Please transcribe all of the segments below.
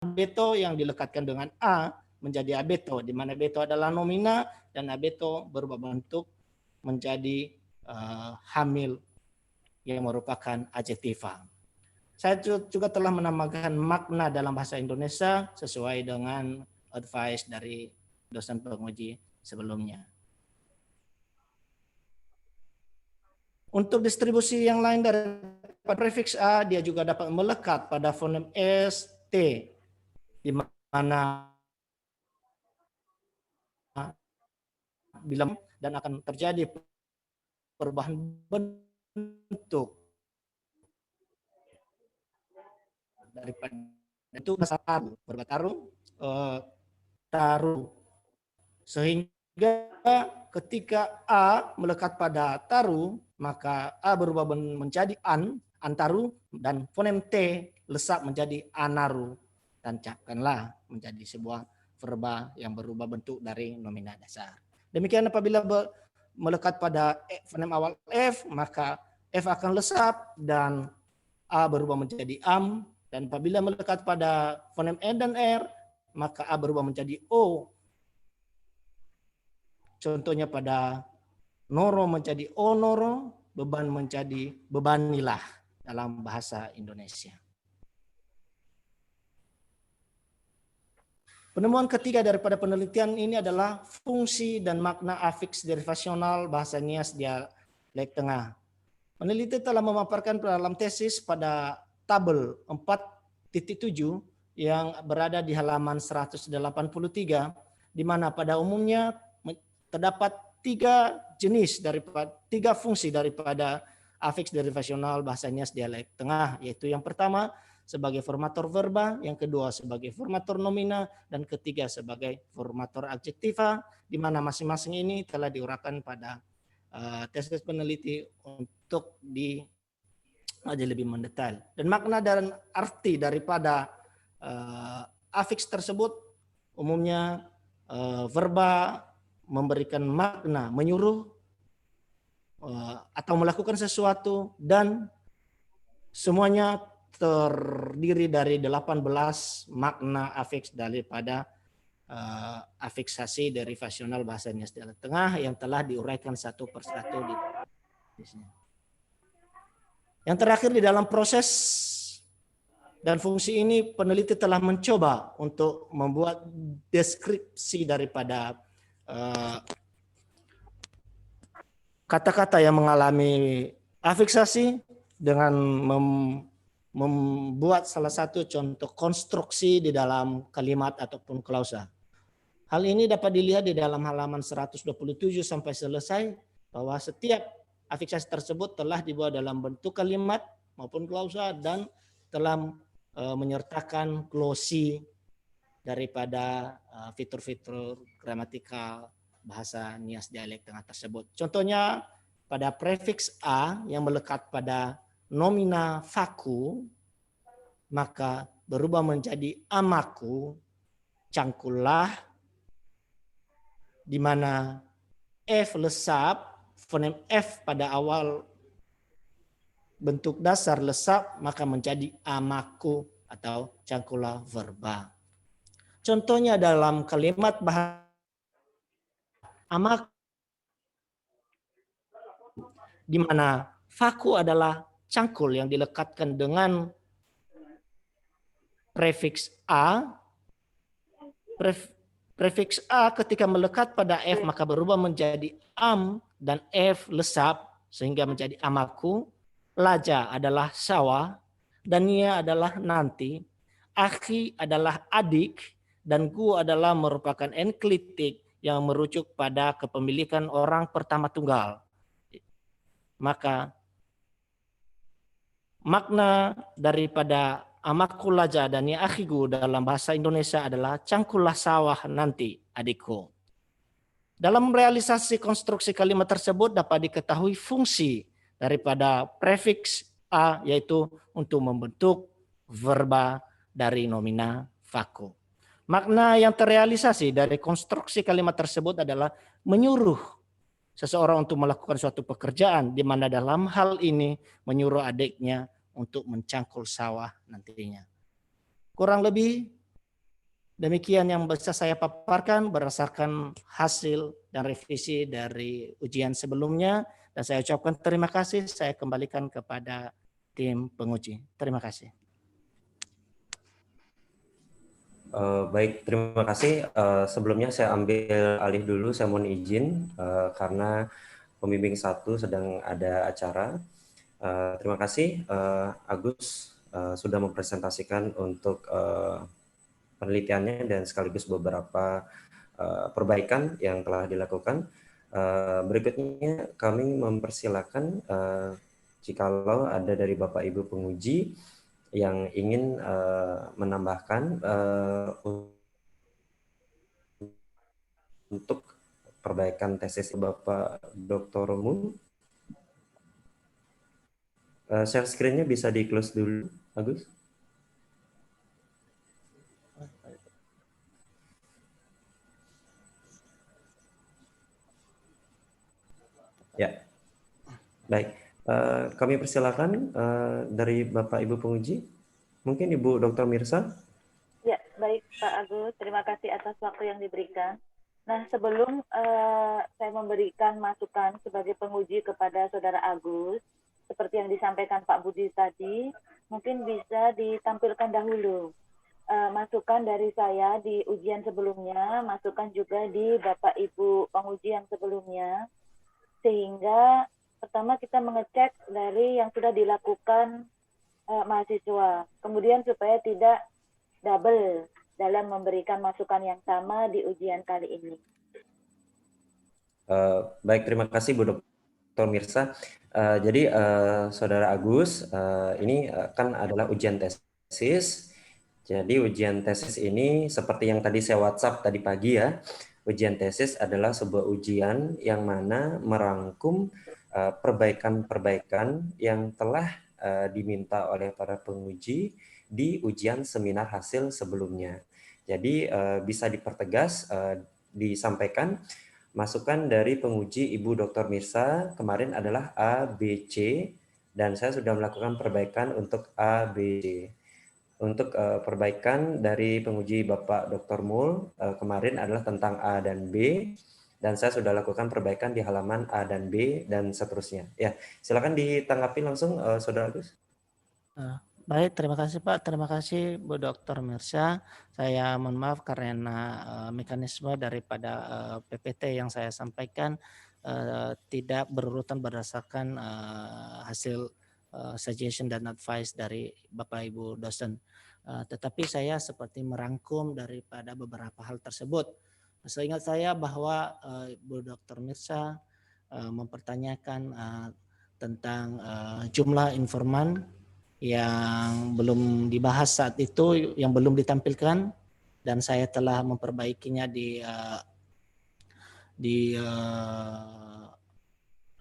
abeto yang dilekatkan dengan a menjadi abeto, di mana abeto adalah nomina dan abeto berubah bentuk menjadi hamil yang merupakan adjektiva. Saya juga telah menambahkan makna dalam bahasa Indonesia sesuai dengan advice dari dosen penguji sebelumnya. Untuk distribusi yang lain dari prefiks a, dia juga dapat melekat pada fonem s, t, di mana bila dan akan terjadi perubahan bentuk daripada itu taru, taru, sehingga ketika a melekat pada taru, maka a berubah menjadi antaru, dan fonem t lesak menjadi anaru, dan capkanlah menjadi sebuah verba yang berubah bentuk dari nomina dasar. Demikian apabila melekat pada fonem awal f, maka f akan lesap dan a berubah menjadi am, dan apabila melekat pada fonem n dan r, maka a berubah menjadi o. Contohnya pada noro menjadi onoro, beban menjadi bebanilah dalam bahasa Indonesia. Penemuan ketiga daripada penelitian ini adalah fungsi dan makna afiks derivasional bahasa Nias dialek tengah. Peneliti telah memaparkan dalam tesis pada tabel 4.7 yang berada di halaman 183, di mana pada umumnya terdapat tiga fungsi daripada afiks derivasional bahasa Nias dialek tengah, yaitu yang pertama sebagai formator verba, yang kedua sebagai formator nomina, dan ketiga sebagai formator adjektiva, di mana masing-masing ini telah diuraikan pada tesis peneliti untuk lebih mendetail. Dan makna dan arti daripada afiks tersebut umumnya verba memberikan makna menyuruh atau melakukan sesuatu, dan semuanya terdiri dari 18 makna afiks daripada afiksasi derivasional bahasa Nias dialek tengah yang telah diuraikan satu persatu di sini. Yang terakhir, di dalam proses dan fungsi ini peneliti telah mencoba untuk membuat deskripsi daripada kata-kata yang mengalami afiksasi dengan membuat salah satu contoh konstruksi di dalam kalimat ataupun klausa. Hal ini dapat dilihat di dalam halaman 127 sampai selesai, bahwa setiap afiksasi tersebut telah dibuat dalam bentuk kalimat maupun klausa dan telah menyertakan glosi daripada fitur-fitur gramatikal bahasa Nias dialek tengah tersebut. Contohnya pada prefiks a yang melekat pada nomina faku, maka berubah menjadi amaku, cangkullah, di mana f lesap, fonem f pada awal bentuk dasar lesap, maka menjadi amaku atau cangkullah verba. Contohnya dalam kalimat bahasa amaku, di mana faku adalah cangkul yang dilekatkan dengan prefiks a. Prefiks a ketika melekat pada f maka berubah menjadi am dan f lesap sehingga menjadi amaku. Laja adalah sawah, dan nia adalah nanti, akhi adalah adik, dan gu adalah merupakan enklitik yang merujuk pada kepemilikan orang pertama tunggal. Maka makna daripada amaku laja dan ya akhiku dalam bahasa Indonesia adalah cangkullah sawah nanti adikku. Dalam realisasi konstruksi kalimat tersebut dapat diketahui fungsi daripada prefiks a, yaitu untuk membentuk verba dari nomina faku. Makna yang terrealisasi dari konstruksi kalimat tersebut adalah menyuruh seseorang untuk melakukan suatu pekerjaan, di mana dalam hal ini menyuruh adiknya untuk mencangkul sawah nantinya. Kurang lebih Demikian yang bisa saya paparkan berdasarkan hasil dan revisi dari ujian sebelumnya. Dan saya ucapkan terima kasih. Saya kembalikan kepada tim penguji. Terima kasih. Baik, terima kasih. Sebelumnya saya ambil alih dulu, saya mohon izin karena pembimbing satu sedang ada acara. Terima kasih Agus sudah mempresentasikan untuk penelitiannya dan sekaligus beberapa perbaikan yang telah dilakukan. Berikutnya kami mempersilakan jikalau ada dari Bapak Ibu penguji yang ingin menambahkan untuk perbaikan tesis Bapak Dr. Mun. Share screen-nya bisa di-close dulu, Agus. Ya, baik. Kami persilakan dari Bapak Ibu penguji. Mungkin Ibu Dr. Mirsa. Ya, baik Pak Agus. Terima kasih atas waktu yang diberikan. Nah, sebelum saya memberikan masukan sebagai penguji kepada Saudara Agus, seperti yang disampaikan Pak Budi tadi, mungkin bisa ditampilkan dahulu masukan dari saya di ujian sebelumnya, masukan juga di Bapak Ibu penguji yang sebelumnya, sehingga pertama kita mengecek dari yang sudah dilakukan mahasiswa, kemudian supaya tidak double dalam memberikan masukan yang sama di ujian kali ini. Baik, terima kasih Bu Dr. Mirsa. Jadi Saudara Agus, ini kan adalah ujian tesis. Jadi ujian tesis ini seperti yang tadi saya WhatsApp tadi pagi ya. Ujian tesis adalah sebuah ujian yang mana merangkum perbaikan-perbaikan yang telah diminta oleh para penguji di ujian seminar hasil sebelumnya. Jadi bisa dipertegas, disampaikan masukan dari penguji Ibu Dr. Mirsa kemarin adalah A, B, C, dan saya sudah melakukan perbaikan untuk A, B, C. Untuk perbaikan dari penguji Bapak Dr. Mul kemarin adalah tentang A dan B, dan saya sudah lakukan perbaikan di halaman A dan B dan seterusnya. Ya, silakan ditanggapi langsung Saudara Agus. Baik, terima kasih Pak. Terima kasih Bu Dr. Mirsa. Saya mohon maaf karena mekanisme daripada PPT yang saya sampaikan tidak berurutan berdasarkan hasil suggestion dan advice dari Bapak Ibu dosen. Tetapi saya seperti merangkum daripada beberapa hal tersebut. Seingat saya bahwa Bu Dr. Mirsa mempertanyakan tentang jumlah informan yang belum dibahas saat itu, yang belum ditampilkan, dan saya telah memperbaikinya di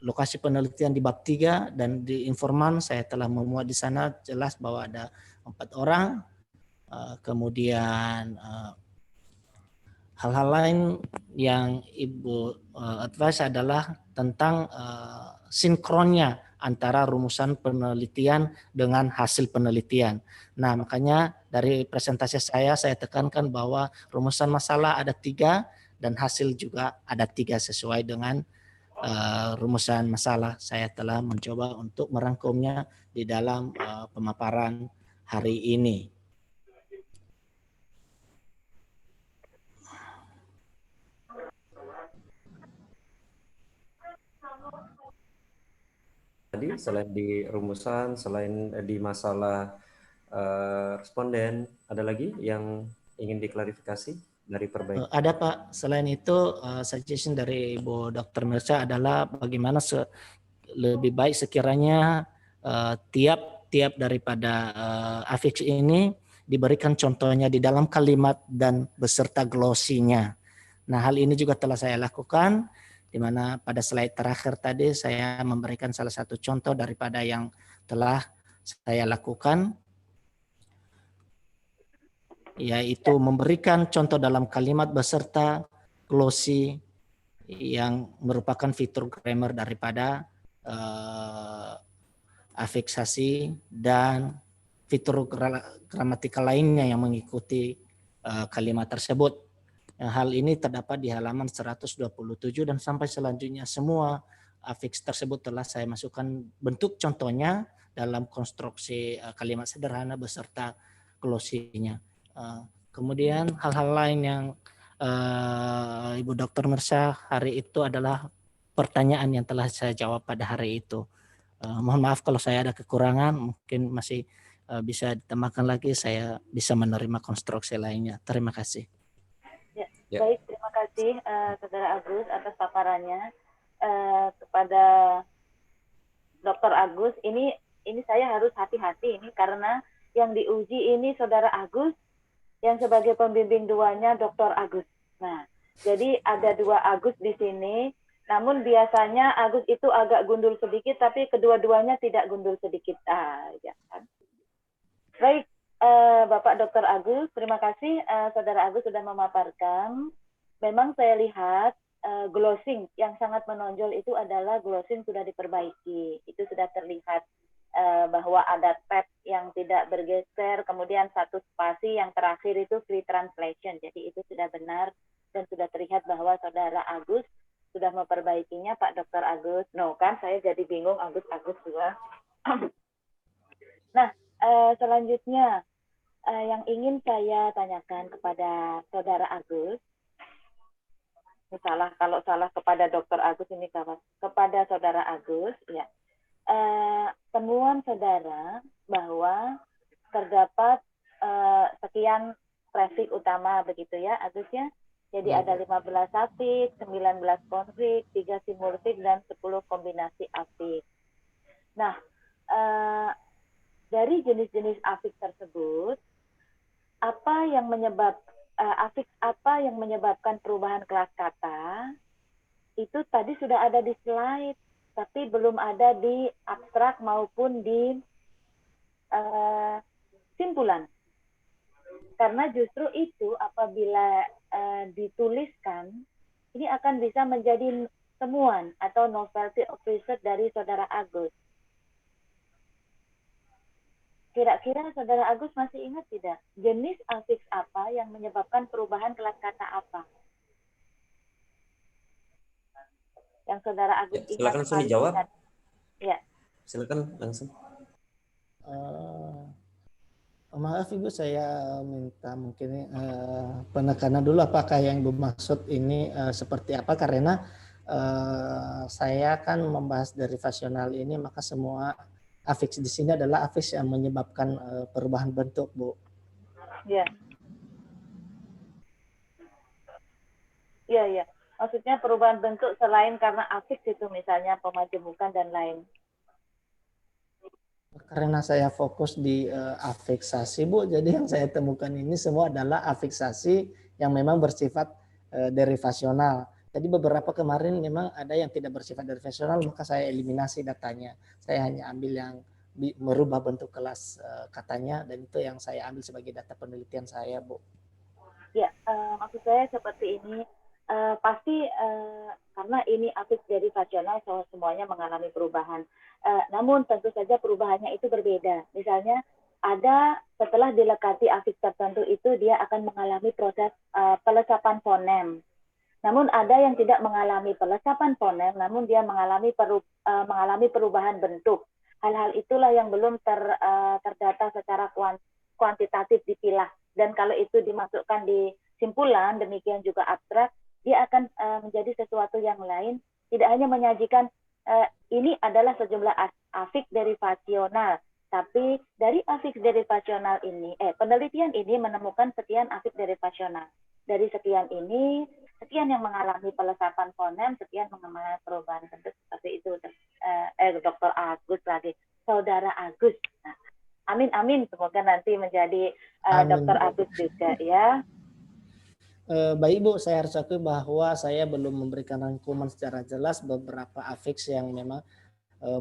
lokasi penelitian di bab 3, dan di informan saya telah memuat di sana jelas bahwa ada 4 orang. Kemudian hal-hal lain yang Ibu advise adalah tentang sinkronnya antara rumusan penelitian dengan hasil penelitian. Nah, makanya dari presentasi saya tekankan bahwa rumusan masalah ada 3 dan hasil juga ada 3 sesuai dengan rumusan masalah. Saya telah mencoba untuk merangkumnya di dalam pemaparan hari ini. Tadi selain di rumusan, selain di masalah responden, ada lagi yang ingin diklarifikasi dari perbaikan? Ada Pak. Selain itu suggestion dari Ibu Dr. Mirsa adalah bagaimana lebih baik sekiranya tiap daripada afix ini diberikan contohnya di dalam kalimat dan beserta glosinya. Nah, hal ini juga telah saya lakukan, di mana pada slide terakhir tadi saya memberikan salah satu contoh daripada yang telah saya lakukan, yaitu memberikan contoh dalam kalimat beserta glosi yang merupakan fitur grammar daripada afiksasi dan fitur gramatikal lainnya yang mengikuti kalimat tersebut. Hal ini terdapat di halaman 127 dan sampai selanjutnya semua afiks tersebut telah saya masukkan bentuk contohnya dalam konstruksi kalimat sederhana beserta closing-nya. Kemudian hal-hal lain yang Ibu Dr. Mersha hari itu adalah pertanyaan yang telah saya jawab pada hari itu. Mohon maaf kalau saya ada kekurangan, mungkin masih bisa ditambahkan lagi, saya bisa menerima konstruksi lainnya. Terima kasih. Ya. Baik, terima kasih Saudara Agus atas paparannya. Kepada Dr. Agus, ini saya harus hati-hati ini karena yang diuji ini Saudara Agus, yang sebagai pembimbing duanya Dr. Agus. Nah, jadi ada 2 Agus di sini, namun biasanya Agus itu agak gundul sedikit, tapi kedua-duanya tidak gundul sedikit. Ya kan? Baik, Bapak Dr. Agus, terima kasih Saudara Agus sudah memaparkan. Memang saya lihat glossing yang sangat menonjol itu adalah glossing sudah diperbaiki. Itu sudah terlihat bahwa ada tab yang tidak bergeser, kemudian satu spasi yang terakhir itu free translation. Jadi itu sudah benar dan sudah terlihat bahwa Saudara Agus sudah memperbaikinya, Pak Dr. Agus. No, kan saya jadi bingung Agus juga. Nah, selanjutnya yang ingin saya tanyakan kepada Saudara Agus, kalau salah kepada Dr. Agus ini kepada Saudara Agus, ya. Temuan Saudara bahwa terdapat sekian traffic utama begitu ya, Agus ya. Jadi ada 15 afik, 19 konflik, 3 simulfik, dan 10 kombinasi afik. Nah, dari jenis-jenis afik tersebut, apa yang menyebabkan perubahan kelas kata itu tadi sudah ada di slide, tapi belum ada di abstrak maupun di simpulan. Karena justru itu apabila dituliskan, ini akan bisa menjadi temuan atau novelty of research dari Saudara Agus. Kira-kira Saudara Agus masih ingat tidak? Jenis afiks apa yang menyebabkan perubahan kelas kata apa? Yang Saudara Agus ingat. Silakan langsung dijawab. Ya. Silakan langsung. Maaf Ibu, saya minta mungkin penekanan dulu apakah yang Ibu maksud ini seperti apa, karena saya kan membahas derivasional ini, maka semua afiks di sini adalah afiks yang menyebabkan perubahan bentuk, Bu. Iya. Iya. Maksudnya perubahan bentuk selain karena afiks itu misalnya pemajemukan dan lain. Karena saya fokus di afiksasi, Bu, jadi yang saya temukan ini semua adalah afiksasi yang memang bersifat derivasional. Jadi beberapa kemarin memang ada yang tidak bersifat derivasional, maka saya eliminasi datanya. Saya hanya ambil yang merubah bentuk kelas katanya, dan itu yang saya ambil sebagai data penelitian saya, Bu. Ya, maksud saya seperti ini. Pasti karena ini afiks derivasional, semuanya mengalami perubahan. Namun tentu saja perubahannya itu berbeda. Misalnya ada setelah dilekati afiks tertentu itu dia akan mengalami proses pelesapan fonem. Namun ada yang tidak mengalami pelesapan fonem, namun dia mengalami perubahan bentuk. Hal-hal itulah yang belum terdata secara kuantitatif dipilah. Dan kalau itu dimasukkan di simpulan, demikian juga abstrak, dia akan menjadi sesuatu yang lain. Tidak hanya menyajikan ini adalah sejumlah afiks derivasional, tapi dari afiks derivasional ini, penelitian ini menemukan sekian afiks derivasional. Dari sekian ini, sekian yang mengalami pelesapan fonem, sekian mengalami perubahan bentuk, seperti itu. Dr. Agus lagi, Saudara Agus. Nah, amin, semoga nanti menjadi Dr. Agus juga ya. Baik Bu, saya harus akui bahwa saya belum memberikan rangkuman secara jelas beberapa afiks yang memang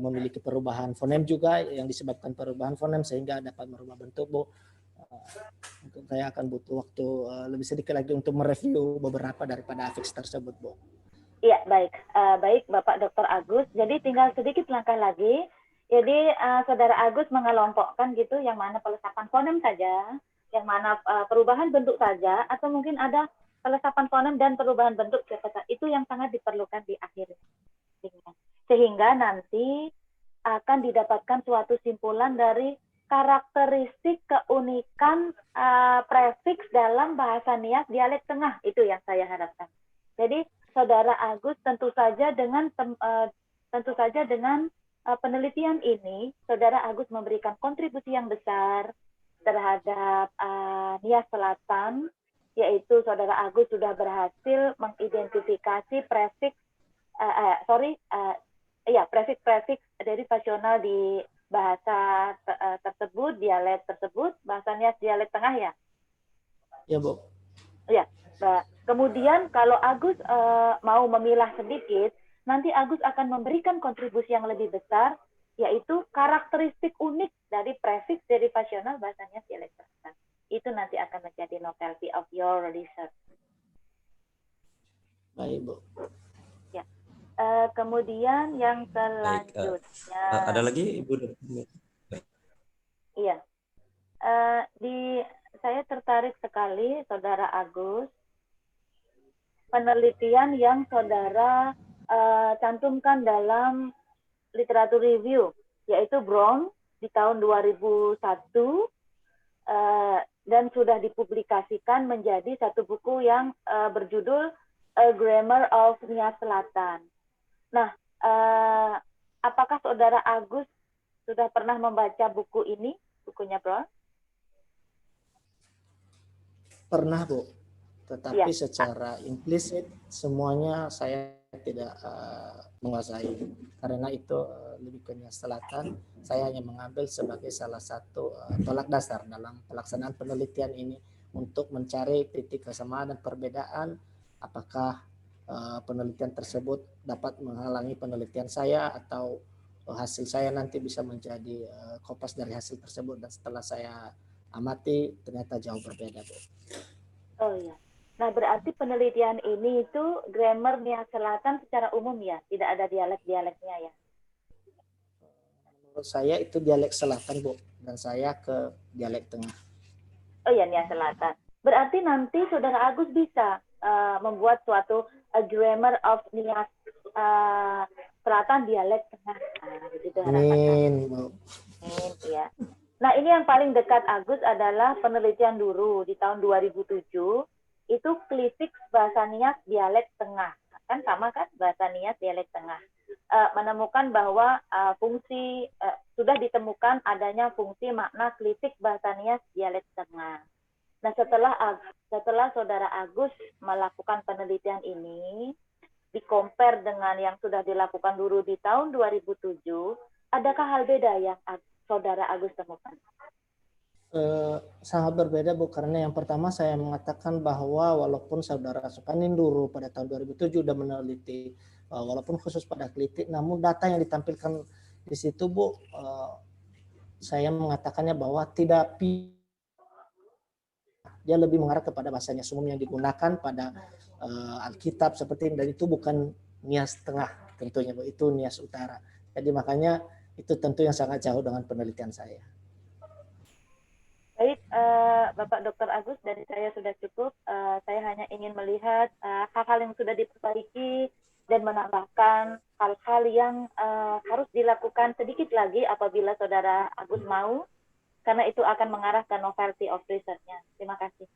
memiliki perubahan fonem juga, yang disebabkan perubahan fonem sehingga dapat merubah bentuk, Bu. Saya akan butuh waktu lebih sedikit lagi untuk mereview beberapa daripada afiks tersebut, Bu. Iya, baik Bapak Dr. Agus. Jadi tinggal sedikit langkah lagi. Jadi Saudara Agus mengelompokkan gitu yang mana pelesapan fonem saja, yang mana perubahan bentuk saja atau mungkin ada pelesapan fonem dan perubahan bentuk itu yang sangat diperlukan di akhir. Sehingga nanti akan didapatkan suatu simpulan dari karakteristik keunikan prefiks dalam bahasa Nias dialek tengah, itu yang saya harapkan. Jadi Saudara Agus tentu saja dengan penelitian ini, Saudara Agus memberikan kontribusi yang besar terhadap Nias Selatan, yaitu Saudara Agus sudah berhasil mengidentifikasi prefiks prefiks derivasional di bahasa tersebut, dialek tersebut, bahasa Nias dialek tengah ya? Ya, Bu. Ya. Kemudian kalau Agus mau memilah sedikit, nanti Agus akan memberikan kontribusi yang lebih besar, yaitu karakteristik unik dari prefiks derivasional bahasa Nias dialek tengah. Itu nanti akan menjadi novelty of your research. Baik, Bu. Kemudian yang selanjutnya. Ada lagi Ibu Dokter? Iya. Saya tertarik sekali, Saudara Agus, penelitian yang Saudara cantumkan dalam literatur review, yaitu Brown di tahun 2001, dan sudah dipublikasikan menjadi satu buku yang berjudul A Grammar of Nias Selatan. Nah, apakah Saudara Agus sudah pernah membaca buku ini, bukunya Brown? Pernah, Bu. Tetapi secara implisit semuanya saya tidak menguasai. Karena itu lebih ke Nias Selatan, saya hanya mengambil sebagai salah satu tolak dasar dalam pelaksanaan penelitian ini untuk mencari titik kesamaan dan perbedaan, apakah penelitian tersebut dapat menghalangi penelitian saya atau hasil saya nanti bisa menjadi kopas dari hasil tersebut, dan setelah saya amati ternyata jauh berbeda, Bu. Oh iya. Nah, berarti penelitian ini itu grammar Nias Selatan secara umum ya, tidak ada dialek-dialeknya ya? Menurut saya itu dialek selatan, Bu, dan saya ke dialek tengah. Oh iya, Nias Selatan. Berarti nanti Saudara Agus bisa membuat suatu grammar of Nias Selatan dialek tengah. Begitu harapan. Amin, Bu. Amin, ya. Nah, ini yang paling dekat Agus adalah penelitian dulu di tahun 2007, itu Klisiks bahasa Nias dialek tengah. Kan sama kan, bahasa Nias dialek tengah. Menemukan bahwa sudah ditemukan adanya fungsi makna Klisiks bahasa Nias dialek tengah. Nah, setelah Saudara Agus melakukan penelitian ini, di-compare dengan yang sudah dilakukan dulu di tahun 2007, adakah hal beda yang Saudara Agus temukan? Sangat berbeda, Bu, karena yang pertama saya mengatakan bahwa walaupun Saudara Sukaninduru pada tahun 2007 sudah meneliti walaupun khusus pada Klitik, namun data yang ditampilkan di situ, Bu, saya mengatakannya bahwa tidak dia lebih mengarah kepada bahasa Nias umum yang digunakan pada Alkitab seperti ini, dan itu bukan Nias tengah tentunya, Bu, itu Nias utara. Jadi makanya itu tentu yang sangat jauh dengan penelitian saya. Baik, Bapak Dr. Agus, dari saya sudah cukup. Saya hanya ingin melihat hal-hal yang sudah diperbaiki dan menambahkan hal-hal yang harus dilakukan sedikit lagi apabila Saudara Agus mau, karena itu akan mengarah ke novelty of research-nya. Terima kasih.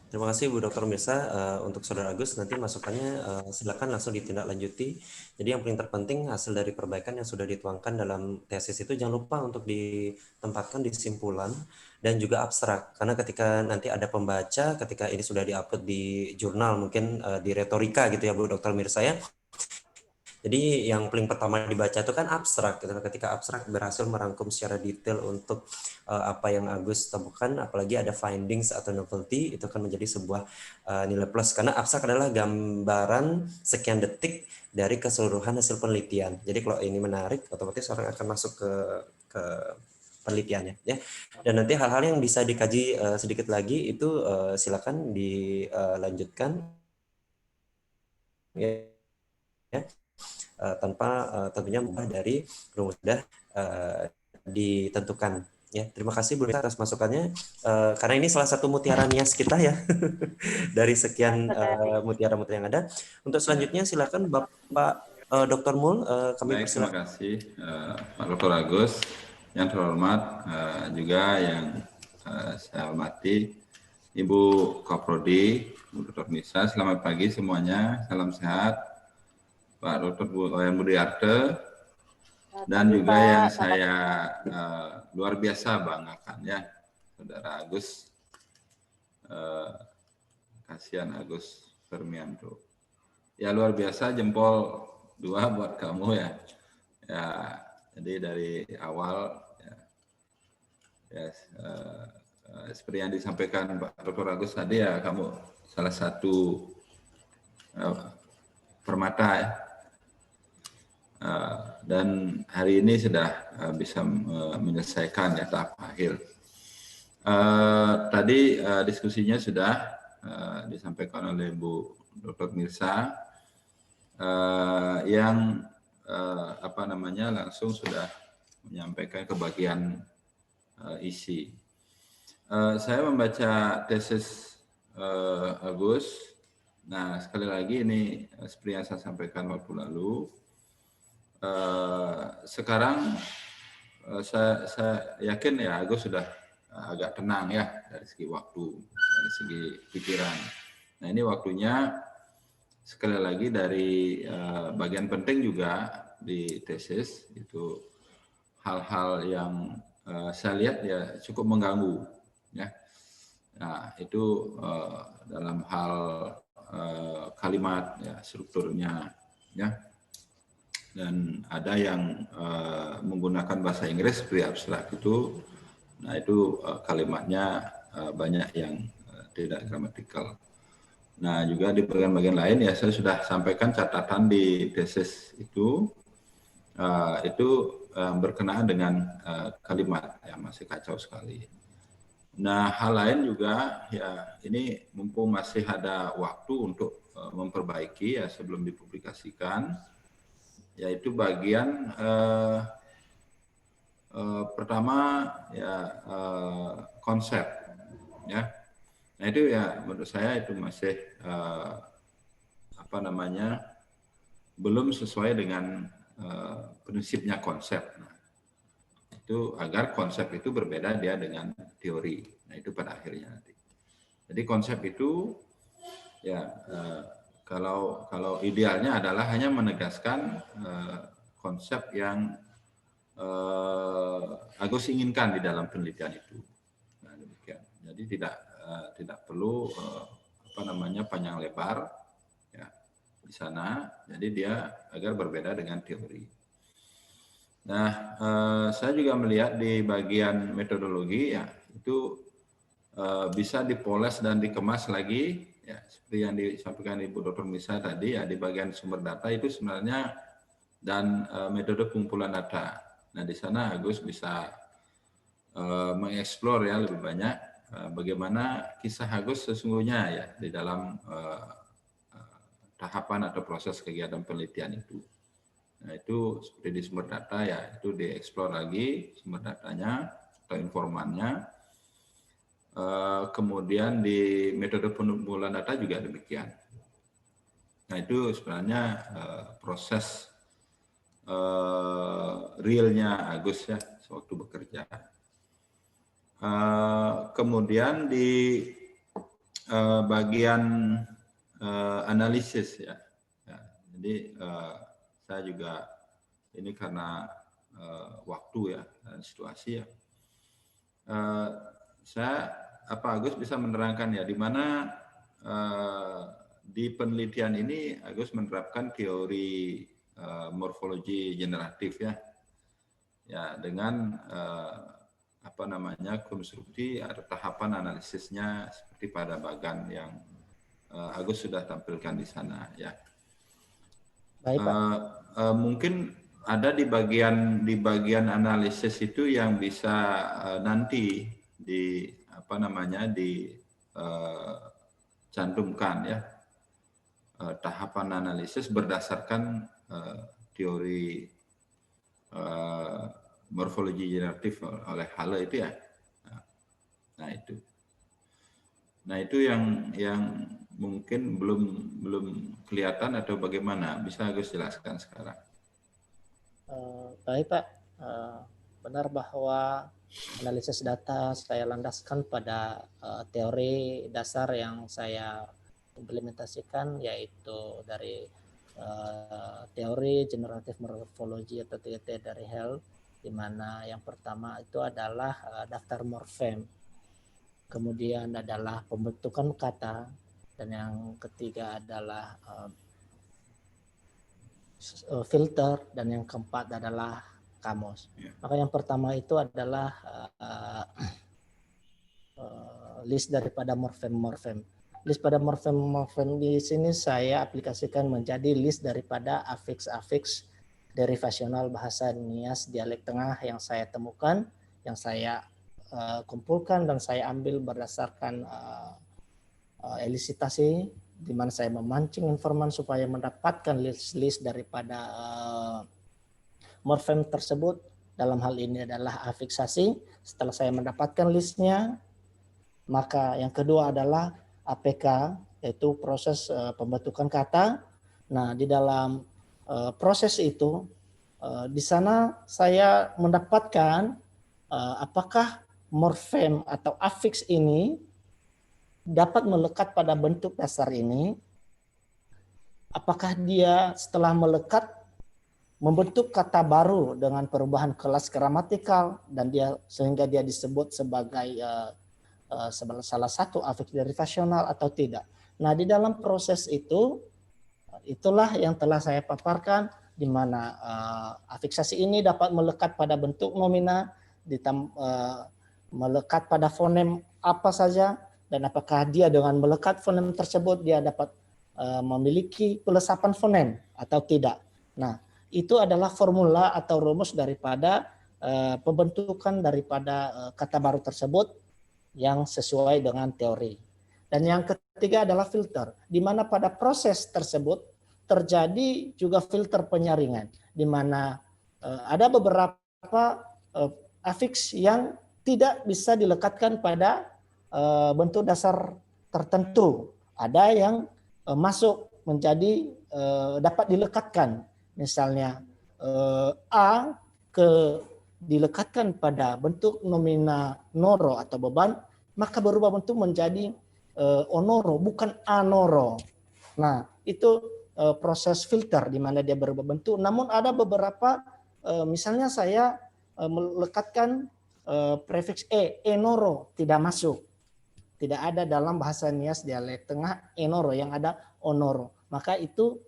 Terima kasih Bu Dr. Mirsa. Untuk Saudara Agus nanti masukannya silakan langsung ditindaklanjuti. Jadi yang paling terpenting hasil dari perbaikan yang sudah dituangkan dalam tesis itu jangan lupa untuk ditempatkan di simpulan dan juga abstrak. Karena ketika nanti ada pembaca, ketika ini sudah diupload di jurnal, mungkin di retorika gitu ya Bu Dr. Mirsa ya. Jadi yang paling pertama dibaca itu kan abstrak. Ketika abstrak berhasil merangkum secara detail untuk apa yang Agus temukan, apalagi ada findings atau novelty, itu kan menjadi sebuah nilai plus. Karena abstrak adalah gambaran sekian detik dari keseluruhan hasil penelitian. Jadi kalau ini menarik, otomatis orang akan masuk ke penelitiannya. Ya. Dan nanti hal-hal yang bisa dikaji sedikit lagi itu silakan dilanjutkan. Ya. Tanpa tentunya mengubah dari rumus sudah ditentukan Ya, terima kasih Bu Rita atas masukannya. Karena ini salah satu mutiara nias kita ya dari sekian mutiara-mutiara yang ada. Untuk selanjutnya silakan Bapak Dr. Mul, kami Baik, terima persilakan. kasih Pak Dr. Agus. Yang terhormat juga yang saya hormati Ibu Kaprodi, Bu Dr. Nisa. Selamat pagi semuanya. Salam sehat. Pak Dr. Budi Arte. Dan juga yang saya luar biasa banggakan ya, Saudara Agus, kasihan Agus Fermianto. Ya luar biasa, jempol 2 buat kamu ya. Ya, jadi dari awal ya seperti yang disampaikan Pak Dr. Agus tadi ya, kamu salah satu permata ya. Dan hari ini sudah bisa menyelesaikan ya tahap akhir. Tadi diskusinya sudah disampaikan oleh Bu Dr. Mirsa yang langsung sudah menyampaikan ke bagian isi. Saya membaca tesis Agus. Nah, sekali lagi ini seperti yang saya sampaikan waktu lalu. Sekarang saya yakin ya Agus sudah agak tenang ya dari segi waktu, dari segi pikiran. Nah ini waktunya sekali lagi dari bagian penting juga di tesis itu hal-hal yang saya lihat ya cukup mengganggu ya. Nah itu dalam hal kalimat ya, strukturnya ya. Dan ada yang menggunakan bahasa Inggris seperti abstrak itu, nah itu kalimatnya banyak yang tidak gramatikal. Nah juga di bagian-bagian lain ya saya sudah sampaikan catatan di tesis itu berkenaan dengan kalimat yang masih kacau sekali. Nah hal lain juga ya ini mumpung masih ada waktu untuk memperbaiki ya sebelum dipublikasikan. Yaitu bagian pertama ya konsep ya. Nah itu ya menurut saya itu masih belum sesuai dengan prinsipnya konsep. Nah, itu agar konsep itu berbeda dia dengan teori. Nah itu pada akhirnya nanti. Jadi konsep itu ya kalau idealnya adalah hanya menegaskan konsep yang Agus inginkan di dalam penelitian itu. Nah, demikian. Jadi tidak perlu panjang lebar ya di sana. Jadi dia agar berbeda dengan teori. Nah, saya juga melihat di bagian metodologi ya itu bisa dipoles dan dikemas lagi. Ya, seperti yang disampaikan Ibu Dr. Misa tadi ya di bagian sumber data itu sebenarnya dan metode pengumpulan data. Nah di sana Agus bisa mengeksplor ya lebih banyak bagaimana kisah Agus sesungguhnya ya di dalam tahapan atau proses kegiatan penelitian itu. Nah itu seperti di sumber data ya itu dieksplor lagi sumber datanya atau informannya. Kemudian di metode pengumpulan data juga demikian. Nah itu sebenarnya proses realnya Agus ya sewaktu bekerja. Kemudian di bagian analisis ya. Jadi saya juga ini karena waktu ya dan situasi ya. Agus bisa menerangkan ya di mana di penelitian ini Agus menerapkan teori morfologi generatif ya. Ya dengan konstruksi atau tahapan analisisnya seperti pada bagan yang Agus sudah tampilkan di sana ya. Baik, Pak. Mungkin ada di bagian analisis itu yang bisa nanti dicantumkan ya tahapan analisis berdasarkan teori morfologi generatif oleh Halle itu ya. Nah itu. Nah itu yang mungkin belum kelihatan atau bagaimana, bisa Agus jelaskan sekarang. Baik Pak, benar bahwa analisis data saya landaskan pada teori dasar yang saya implementasikan, yaitu dari teori generatif morfologi atau TGT dari Hell, di mana yang pertama itu adalah daftar morfem, kemudian adalah pembentukan kata, dan yang ketiga adalah filter, dan yang keempat adalah kamus. Maka yang pertama itu adalah list daripada morfem-morfem. List pada morfem-morfem di sini saya aplikasikan menjadi list daripada afiks-afiks derivasional bahasa Nias dialek tengah yang saya temukan, yang saya kumpulkan dan saya ambil berdasarkan elisitasi, di mana saya memancing informan supaya mendapatkan list-list daripada morfem tersebut. Dalam hal ini adalah afiksasi. Setelah saya mendapatkan listnya, maka yang kedua adalah APK, yaitu proses pembentukan kata. Nah, di dalam proses itu, di sana saya mendapatkan apakah morfem atau afiks ini dapat melekat pada bentuk dasar ini, apakah dia setelah melekat membentuk kata baru dengan perubahan kelas gramatikal, dan dia sehingga dia disebut sebagai salah satu afiks derivasional atau tidak. Nah, di dalam proses itu, itulah yang telah saya paparkan, di mana afiksasi ini dapat melekat pada bentuk nomina, melekat pada fonem apa saja, dan apakah dia dengan melekat fonem tersebut dia dapat memiliki pelesapan fonem atau tidak. Nah, itu adalah formula atau rumus daripada pembentukan daripada kata baru tersebut yang sesuai dengan teori. Dan yang ketiga adalah filter, di mana pada proses tersebut terjadi juga filter penyaringan, di mana ada beberapa afiks yang tidak bisa dilekatkan pada bentuk dasar tertentu. Ada yang masuk menjadi dapat dilekatkan, misalnya A dilekatkan pada bentuk nomina noro atau beban, maka berubah bentuk menjadi onoro, bukan anoro. Nah, itu proses filter di mana dia berubah bentuk. Namun ada beberapa, misalnya saya melekatkan prefiks enoro, tidak masuk. Tidak ada dalam bahasa Nias dialek tengah enoro, yang ada onoro. Maka itu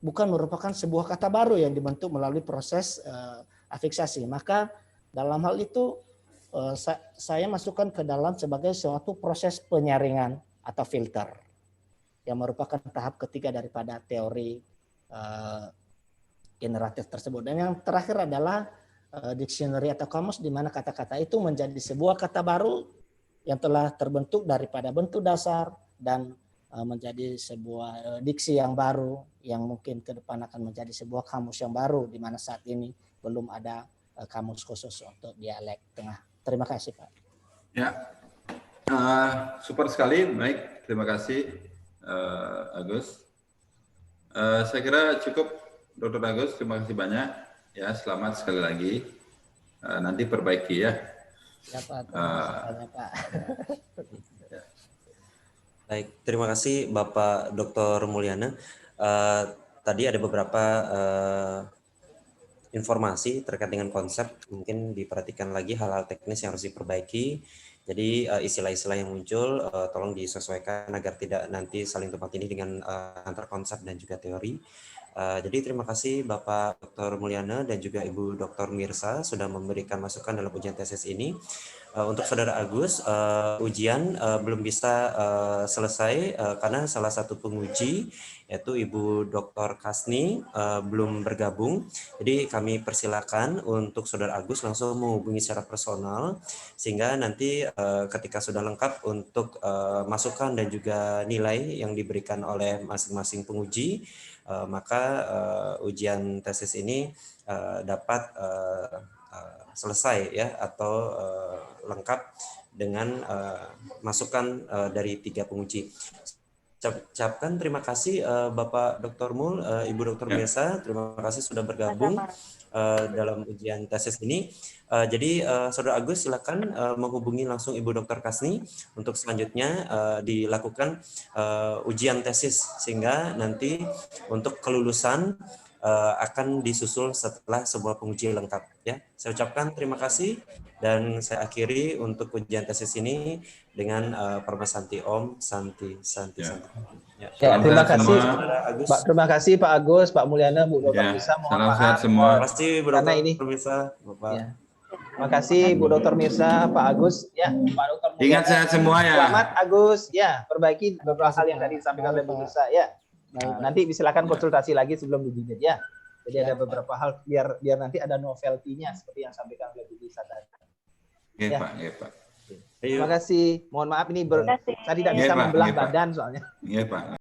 bukan merupakan sebuah kata baru yang dibentuk melalui proses afiksasi. Maka dalam hal itu saya masukkan ke dalam sebagai suatu proses penyaringan atau filter, yang merupakan tahap ketiga daripada teori generatif tersebut. Dan yang terakhir adalah dictionary atau kamus, di mana kata-kata itu menjadi sebuah kata baru yang telah terbentuk daripada bentuk dasar dan menjadi sebuah diksi yang baru, yang mungkin ke depan akan menjadi sebuah kamus yang baru, di mana saat ini belum ada kamus khusus untuk dialek tengah. Terima kasih, Pak. Ya, super sekali. Baik, terima kasih Agus. Saya kira cukup, Dr. Agus. Terima kasih banyak. Ya, selamat sekali lagi. Nanti perbaiki ya. Ya, Pak. Terima kasih, Pak. Baik, terima kasih Bapak Dr. Mulyana. Tadi ada beberapa informasi terkait dengan konsep, mungkin diperhatikan lagi hal-hal teknis yang harus diperbaiki. Jadi istilah-istilah yang muncul tolong disesuaikan agar tidak nanti saling tumpang tindih dengan antar konsep dan juga teori. Jadi terima kasih Bapak Dr. Mulyana dan juga Ibu Dr. Mirsa sudah memberikan masukan dalam ujian tesis ini. Untuk Saudara Agus, ujian belum bisa selesai karena salah satu penguji yaitu Ibu Dr. Kasni belum bergabung. Jadi kami persilakan untuk Saudara Agus langsung menghubungi secara personal sehingga nanti ketika sudah lengkap untuk masukan dan juga nilai yang diberikan oleh masing-masing penguji, maka ujian tesis ini dapat selesai ya atau lengkap dengan masukan dari 3 penguji. Ucapkan terima kasih Bapak Dr. Mul, Ibu Dr. Mirsa, terima kasih sudah bergabung dalam ujian tesis ini. Jadi Saudara Agus silakan menghubungi langsung Ibu Dr. Kasni untuk selanjutnya dilakukan ujian tesis sehingga nanti untuk kelulusan akan disusul setelah sebuah pengujian lengkap ya. Saya ucapkan terima kasih dan saya akhiri untuk ujian tesis ini dengan Parmasanti Om Santi. Ya, terima kasih Pak, terima kasih Pak Agus, Pak Mulyana, Bu Dr. Mirsa, mohon salam maaf. sehat semua. Terima kasih Bu Dr. Mirsa, Bapak. Ya. Terima kasih Bu Dr. Mirsa, Pak Agus, ya, Pak Dr. Mulyana. Ingat sehat semua ya. Selamat Agus, ya, perbaiki beberapa hal yang tadi disampaikan oleh Bu Mirsa, ya. Nah, nanti silakan konsultasi lagi sebelum digigit ya. Jadi ada beberapa hal biar nanti ada novelty-nya seperti yang disampaikan oleh Bu Mirsa tadi. Oke, Ya. Pak, ya, Pak. Terima kasih. Mohon maaf ini saya tidak bisa membelah badan soalnya. Iya, Pak.